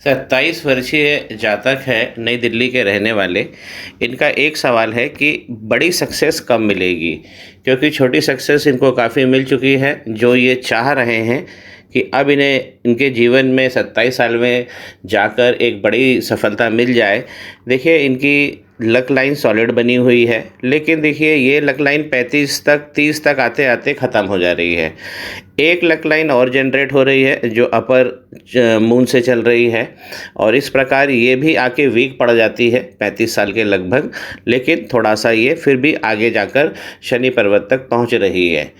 27 वर्षीय जातक है, नई दिल्ली के रहने वाले। इनका एक सवाल है कि बड़ी सक्सेस कब मिलेगी, क्योंकि छोटी सक्सेस इनको काफ़ी मिल चुकी है। जो ये चाह रहे हैं कि अब इन्हें इनके जीवन में 27 साल में जाकर एक बड़ी सफलता मिल जाए। देखिए, इनकी लक लाइन सॉलिड बनी हुई है, लेकिन देखिए ये लक लाइन 35 तक 30 तक आते आते ख़त्म हो जा रही है। एक लक लाइन और जनरेट हो रही है जो अपर मून से चल रही है, और इस प्रकार ये भी आके वीक पड़ जाती है 35 साल के लगभग, लेकिन थोड़ा सा ये फिर भी आगे जाकर शनि पर्वत तक पहुंच रही है।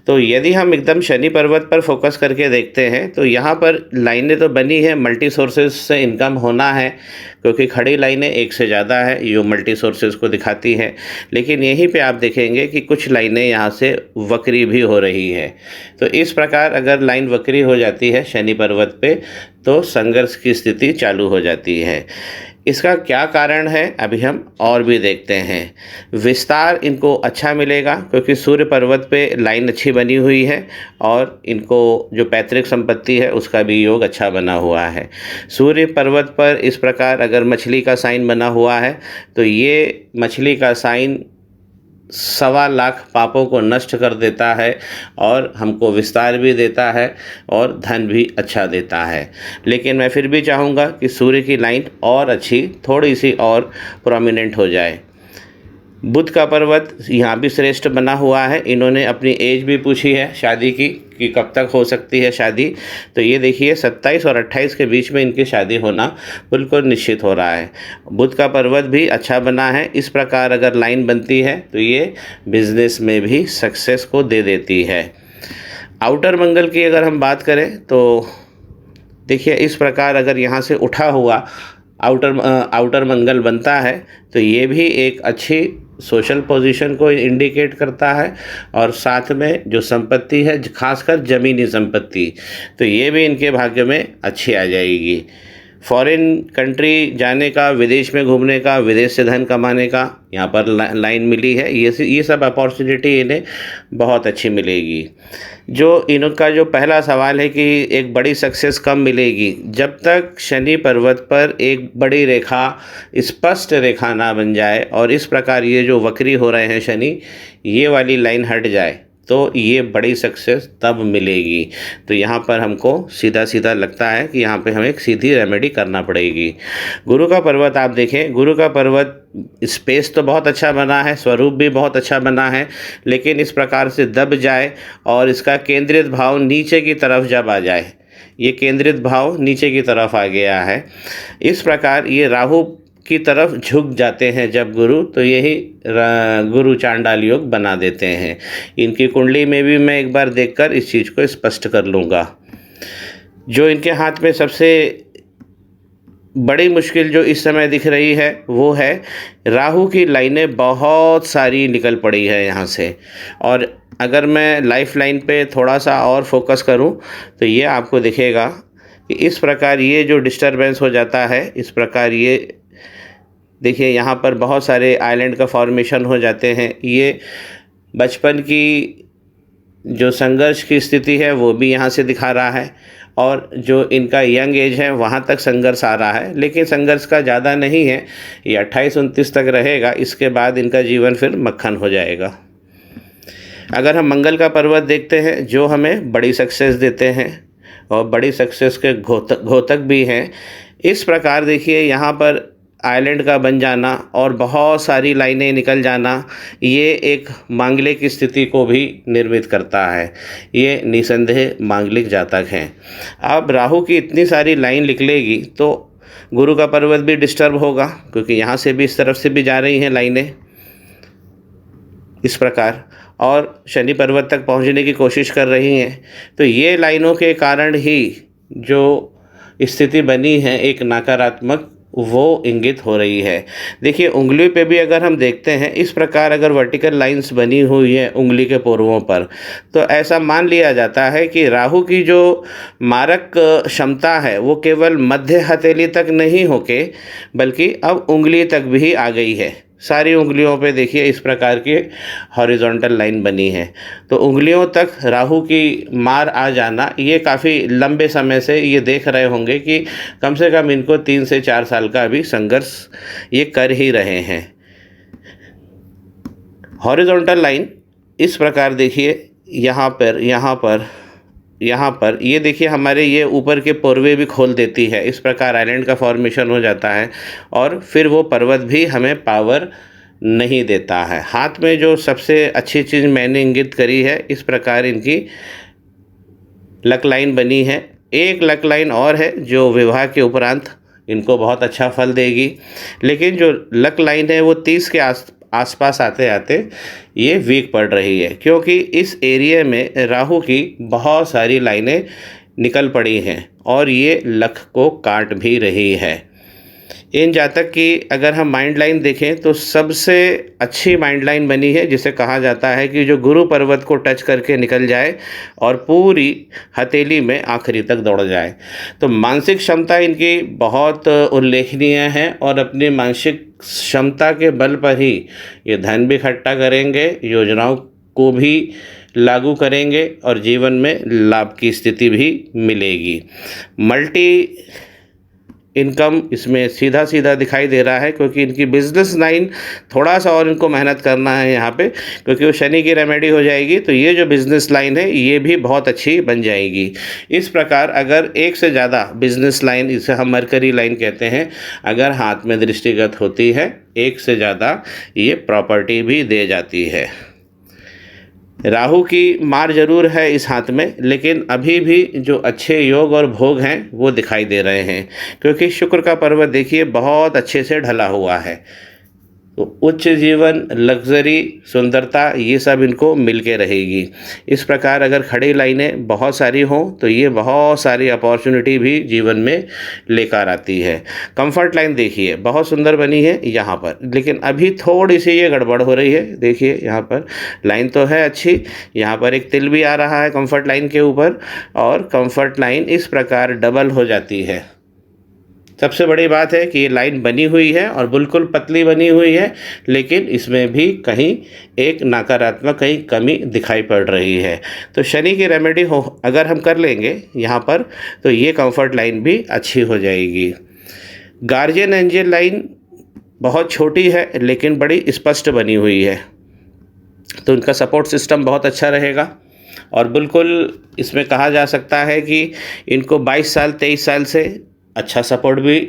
तो यदि हम एकदम शनि पर्वत पर फोकस करके देखते हैं तो यहाँ पर लाइनें तो बनी है, मल्टी सोर्सेज से इनकम होना है, क्योंकि खड़ी लाइनें एक से ज़्यादा है जो मल्टी सोर्सेज को दिखाती हैं। लेकिन यहीं पे आप देखेंगे कि कुछ लाइनें यहाँ से वक्री भी हो रही है। तो इस प्रकार अगर लाइन वक्री हो जाती है शनि पर्वत पे तो संघर्ष की स्थिति चालू हो जाती है। इसका क्या कारण है अभी हम और भी देखते हैं। विस्तार इनको अच्छा मिलेगा क्योंकि सूर्य पर्वत पे लाइन अच्छी बनी हुई है, और इनको जो पैतृक संपत्ति है उसका भी योग अच्छा बना हुआ है। सूर्य पर्वत पर इस प्रकार अगर मछली का साइन बना हुआ है तो ये मछली का साइन 1.25 लाख पापों को नष्ट कर देता है, और हमको विस्तार भी देता है और धन भी अच्छा देता है। लेकिन मैं फिर भी चाहूँगा कि सूर्य की लाइन और अच्छी, थोड़ी सी और प्रोमिनेंट हो जाए। बुध का पर्वत यहाँ भी श्रेष्ठ बना हुआ है। इन्होंने अपनी एज भी पूछी है शादी की कि कब तक हो सकती है शादी। तो ये देखिए 27 और 28 के बीच में इनकी शादी होना बिल्कुल निश्चित हो रहा है। बुध का पर्वत भी अच्छा बना है। इस प्रकार अगर लाइन बनती है तो ये बिजनेस में भी सक्सेस को दे देती है। आउटर मंगल की अगर हम बात करें तो देखिए इस प्रकार अगर यहाँ से उठा हुआ आउटर मंगल बनता है तो ये भी एक अच्छी सोशल पोजीशन को इंडिकेट करता है, और साथ में जो संपत्ति है खासकर ज़मीनी संपत्ति, तो ये भी इनके भाग्य में अच्छी आ जाएगी। फॉरेन कंट्री जाने का, विदेश में घूमने का, विदेश से धन कमाने का यहाँ पर लाइन मिली है। ये सब अपॉर्चुनिटी इन्हें बहुत अच्छी मिलेगी। जो इनका जो पहला सवाल है कि एक बड़ी सक्सेस कब मिलेगी, जब तक शनि पर्वत पर एक बड़ी रेखा, स्पष्ट रेखा ना बन जाए और इस प्रकार ये जो वक्री हो रहे हैं शनि, ये वाली लाइन हट जाए तो ये बड़ी सक्सेस तब मिलेगी। तो यहाँ पर हमको सीधा सीधा लगता है कि यहाँ पे हमें एक सीधी रेमेडी करना पड़ेगी। गुरु का पर्वत आप देखें, गुरु का पर्वत स्पेस तो बहुत अच्छा बना है, स्वरूप भी बहुत अच्छा बना है, लेकिन इस प्रकार से दब जाए और इसका केंद्रित भाव नीचे की तरफ जब आ जाए, ये केंद्रित भाव नीचे की तरफ आ गया है, इस प्रकार ये राहु की तरफ झुक जाते हैं जब गुरु, तो यही गुरु चांडाल योग बना देते हैं। इनकी कुंडली में भी मैं एक बार देखकर इस चीज़ को स्पष्ट कर लूँगा। जो इनके हाथ में सबसे बड़ी मुश्किल जो इस समय दिख रही है वो है राहु की लाइनें बहुत सारी निकल पड़ी है यहाँ से। और अगर मैं लाइफ लाइन पे थोड़ा सा और फोकस करूँ तो ये आपको दिखेगा कि इस प्रकार ये जो डिस्टरबेंस हो जाता है, इस प्रकार ये देखिए यहाँ पर बहुत सारे आइलैंड का फॉर्मेशन हो जाते हैं। ये बचपन की जो संघर्ष की स्थिति है वो भी यहाँ से दिखा रहा है, और जो इनका यंग एज है वहाँ तक संघर्ष आ रहा है, लेकिन संघर्ष का ज़्यादा नहीं है। ये 28-29 तक रहेगा, इसके बाद इनका जीवन फिर मक्खन हो जाएगा। अगर हम मंगल का पर्वत देखते हैं जो हमें बड़ी सक्सेस देते हैं और बड़ी सक्सेस के घोतक भी हैं। इस प्रकार देखिए यहाँ पर आइलैंड का बन जाना और बहुत सारी लाइनें निकल जाना, ये एक मांगलिक स्थिति को भी निर्मित करता है। ये निसंदेह मांगलिक जातक हैं। अब राहु की इतनी सारी लाइन निकलेगी तो गुरु का पर्वत भी डिस्टर्ब होगा, क्योंकि यहाँ से भी इस तरफ से भी जा रही हैं लाइनें इस प्रकार, और शनि पर्वत तक पहुँचने की कोशिश कर रही हैं। तो ये लाइनों के कारण ही जो स्थिति बनी है एक नकारात्मक, वो इंगित हो रही है। देखिए उंगली पे भी अगर हम देखते हैं इस प्रकार अगर वर्टिकल लाइंस बनी हुई है उंगली के पोरों पर, तो ऐसा मान लिया जाता है कि राहु की जो मारक क्षमता है वो केवल मध्य हथेली तक नहीं होके बल्कि अब उंगली तक भी आ गई है। सारी उंगलियों पे देखिए इस प्रकार की हॉरिजॉन्टल लाइन बनी है। तो उंगलियों तक राहु की मार आ जाना, ये काफ़ी लंबे समय से ये देख रहे होंगे कि कम से कम इनको 3 से 4 साल का अभी संघर्ष ये कर ही रहे हैं। हॉरिजॉन्टल लाइन इस प्रकार देखिए, यहाँ पर ये देखिए हमारे ये ऊपर के पोरवे भी खोल देती है। इस प्रकार आइलैंड का फॉर्मेशन हो जाता है और फिर वो पर्वत भी हमें पावर नहीं देता है। हाथ में जो सबसे अच्छी चीज़ मैंने इंगित करी है, इस प्रकार इनकी लक लाइन बनी है। एक लक लाइन और है जो विवाह के उपरांत इनको बहुत अच्छा फल देगी, लेकिन जो लक लाइन है वो 30 के आसपास आते आते ये वीक पड़ रही है, क्योंकि इस एरिया में राहु की बहुत सारी लाइनें निकल पड़ी हैं और ये लक को काट भी रही है। इन जातक की अगर हम माइंड लाइन देखें तो सबसे अच्छी माइंड लाइन बनी है, जिसे कहा जाता है कि जो गुरु पर्वत को टच करके निकल जाए और पूरी हथेली में आखिरी तक दौड़ जाए। तो मानसिक क्षमता इनकी बहुत उल्लेखनीय है और अपनी मानसिक क्षमता के बल पर ही ये धन भी इकट्ठा करेंगे, योजनाओं को भी लागू करेंगे और जीवन में लाभ की स्थिति भी मिलेगी। मल्टी इनकम इसमें सीधा सीधा दिखाई दे रहा है, क्योंकि इनकी बिजनेस लाइन थोड़ा सा और इनको मेहनत करना है यहाँ पे, क्योंकि वो शनि की रेमेडी हो जाएगी तो ये जो बिज़नेस लाइन है ये भी बहुत अच्छी बन जाएगी। इस प्रकार अगर एक से ज़्यादा बिजनेस लाइन, इसे हम मरकरी लाइन कहते हैं, अगर हाथ में दृष्टिगत होती है, एक से ज़्यादा ये प्रॉपर्टी भी दे जाती है। राहु की मार जरूर है इस हाथ में, लेकिन अभी भी जो अच्छे योग और भोग हैं वो दिखाई दे रहे हैं, क्योंकि शुक्र का पर्वत देखिए बहुत अच्छे से ढला हुआ है। तो उच्च जीवन, लग्जरी, सुंदरता, ये सब इनको मिल के रहेगी। इस प्रकार अगर खड़ी लाइनें बहुत सारी हों तो ये बहुत सारी अपॉर्चुनिटी भी जीवन में लेकर आती है। कंफर्ट लाइन देखिए बहुत सुंदर बनी है यहाँ पर, लेकिन अभी थोड़ी सी ये गड़बड़ हो रही है। देखिए यहाँ पर लाइन तो है अच्छी, यहाँ पर एक तिल भी आ रहा है कंफर्ट लाइन के ऊपर, और कंफर्ट लाइन इस प्रकार डबल हो जाती है। सबसे बड़ी बात है कि ये लाइन बनी हुई है और बिल्कुल पतली बनी हुई है, लेकिन इसमें भी कहीं एक नकारात्मक कहीं कमी दिखाई पड़ रही है। तो शनि की रेमेडी हो अगर हम कर लेंगे यहाँ पर तो ये कंफर्ट लाइन भी अच्छी हो जाएगी। गार्जियन एंजल लाइन बहुत छोटी है लेकिन बड़ी स्पष्ट बनी हुई है, तो उनका सपोर्ट सिस्टम बहुत अच्छा रहेगा और बिल्कुल इसमें कहा जा सकता है कि इनको 22 साल 23 साल से अच्छा सपोर्ट भी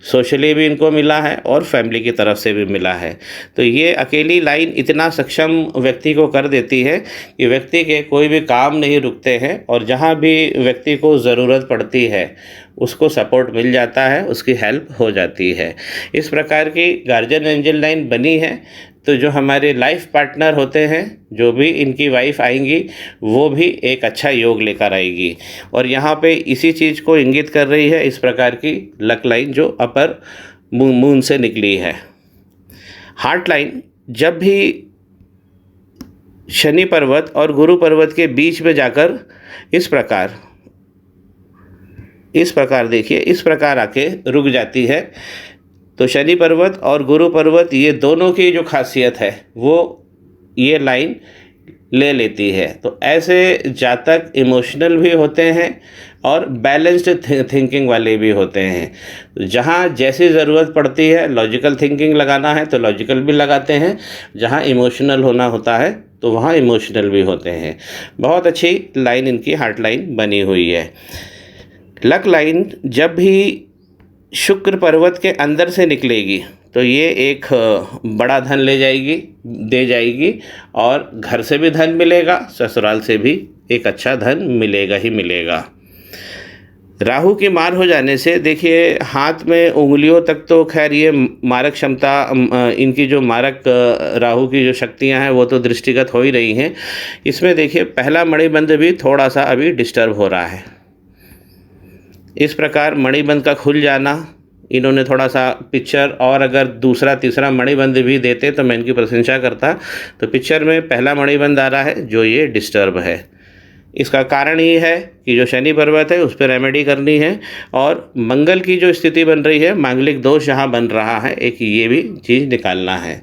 सोशली भी इनको मिला है और फैमिली की तरफ से भी मिला है। तो ये अकेली लाइन इतना सक्षम व्यक्ति को कर देती है कि व्यक्ति के कोई भी काम नहीं रुकते हैं और जहाँ भी व्यक्ति को ज़रूरत पड़ती है उसको सपोर्ट मिल जाता है, उसकी हेल्प हो जाती है। इस प्रकार की गार्जियन एंजल लाइन बनी है। तो जो हमारे लाइफ पार्टनर होते हैं, जो भी इनकी वाइफ आएंगी, वो भी एक अच्छा योग लेकर आएगी। और यहाँ पे इसी चीज़ को इंगित कर रही है इस प्रकार की लक लाइन जो अपर मून से निकली है। हार्ट लाइन जब भी शनि पर्वत और गुरु पर्वत के बीच में जाकर इस प्रकार देखिए, इस प्रकार आके रुक जाती है। तो शनि पर्वत और गुरु पर्वत ये दोनों की जो खासियत है वो ये लाइन ले लेती है। तो ऐसे जातक इमोशनल भी होते हैं और बैलेंस्ड थिंकिंग वाले भी होते हैं। जहाँ जैसी ज़रूरत पड़ती है लॉजिकल थिंकिंग लगाना है तो लॉजिकल भी लगाते हैं, जहाँ इमोशनल होना होता है तो वहाँ इमोशनल भी होते हैं। बहुत अच्छी लाइन इनकी हार्ट लाइन बनी हुई है। लक लाइन जब भी शुक्र पर्वत के अंदर से निकलेगी तो ये एक बड़ा धन दे जाएगी और घर से भी धन मिलेगा, ससुराल से भी एक अच्छा धन मिलेगा ही मिलेगा। राहु की मार हो जाने से देखिए हाथ में उंगलियों तक तो खैर ये मारक क्षमता, इनकी जो मारक राहु की जो शक्तियां हैं वो तो दृष्टिगत हो ही रही हैं। इसमें देखिए पहला मणिबंध भी थोड़ा सा अभी डिस्टर्ब हो रहा है। इस प्रकार मणिबंध का खुल जाना, इन्होंने थोड़ा सा पिक्चर और अगर दूसरा तीसरा मणिबंध भी देते तो मैं इनकी प्रशंसा करता। तो पिक्चर में पहला मणिबंध आ रहा है जो ये डिस्टर्ब है। इसका कारण ये है कि जो शनि पर्वत है उस पर रेमेडी करनी है और मंगल की जो स्थिति बन रही है, मांगलिक दोष जहाँ बन रहा है, एक ये भी चीज़ निकालना है।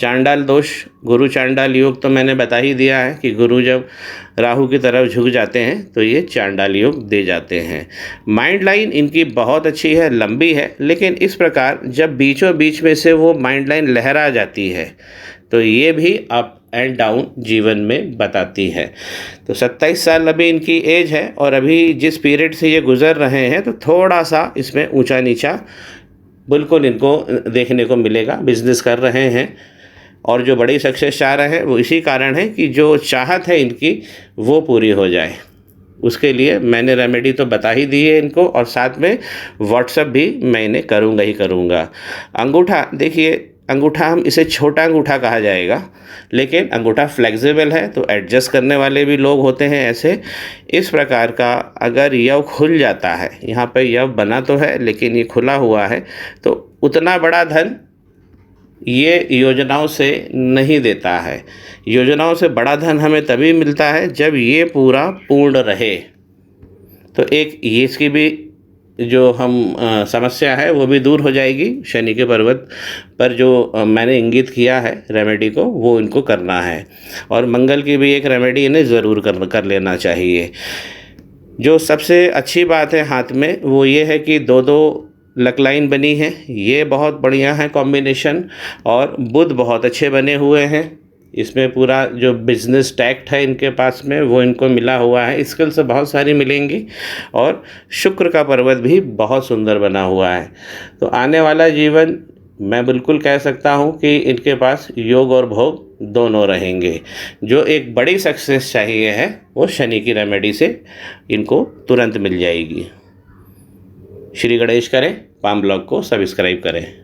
चांडाल दोष, गुरु चांडाल योग तो मैंने बता ही दिया है कि गुरु जब राहु की तरफ झुक जाते हैं तो ये चांडाल योग दे जाते हैं। माइंड लाइन इनकी बहुत अच्छी है, लंबी है, लेकिन इस प्रकार जब बीचों बीच में से वो माइंड लाइन लहरा जाती है तो ये भी अप एंड डाउन जीवन में बताती है। तो 27 साल अभी इनकी एज है और अभी जिस पीरियड से ये गुज़र रहे हैं तो थोड़ा सा इसमें ऊंचा नीचा बिल्कुल इनको देखने को मिलेगा। बिजनेस कर रहे हैं और जो बड़ी सक्सेस चाह रहे हैं वो इसी कारण है कि जो चाहत है इनकी वो पूरी हो जाए। उसके लिए मैंने रेमेडी तो बता ही दी है इनको, और साथ में व्हाट्सएप भी मैं इन्हें करूँगा ही करूँगा। अंगूठा देखिए, अंगूठा हम इसे छोटा अंगूठा कहा जाएगा, लेकिन अंगूठा फ्लेक्सिबल है तो एडजस्ट करने वाले भी लोग होते हैं ऐसे। इस प्रकार का अगर यव खुल जाता है, यहाँ पे यव बना तो है लेकिन ये खुला हुआ है, तो उतना बड़ा धन ये योजनाओं से नहीं देता है। योजनाओं से बड़ा धन हमें तभी मिलता है जब ये पूरा पूर्ण रहे। तो एक ये इसकी भी जो हम समस्या है वो भी दूर हो जाएगी। शनि के पर्वत पर जो मैंने इंगित किया है रेमेडी को, वो इनको करना है। और मंगल की भी एक रेमेडी इन्हें ज़रूर कर लेना चाहिए। जो सबसे अच्छी बात है हाथ में वो ये है कि 2-2 लक लाइन बनी है, ये बहुत बढ़िया है कॉम्बिनेशन। और बुध बहुत अच्छे बने हुए हैं, इसमें पूरा जो बिजनेस टैक्ट है इनके पास में वो इनको मिला हुआ है, स्किल्स बहुत सारी मिलेंगी। और शुक्र का पर्वत भी बहुत सुंदर बना हुआ है। तो आने वाला जीवन मैं बिल्कुल कह सकता हूँ कि इनके पास योग और भोग दोनों रहेंगे। जो एक बड़ी सक्सेस चाहिए है वो शनि की रेमेडी से इनको तुरंत मिल जाएगी। श्री गणेश करें, पाम ब्लॉग को सब्सक्राइब करें।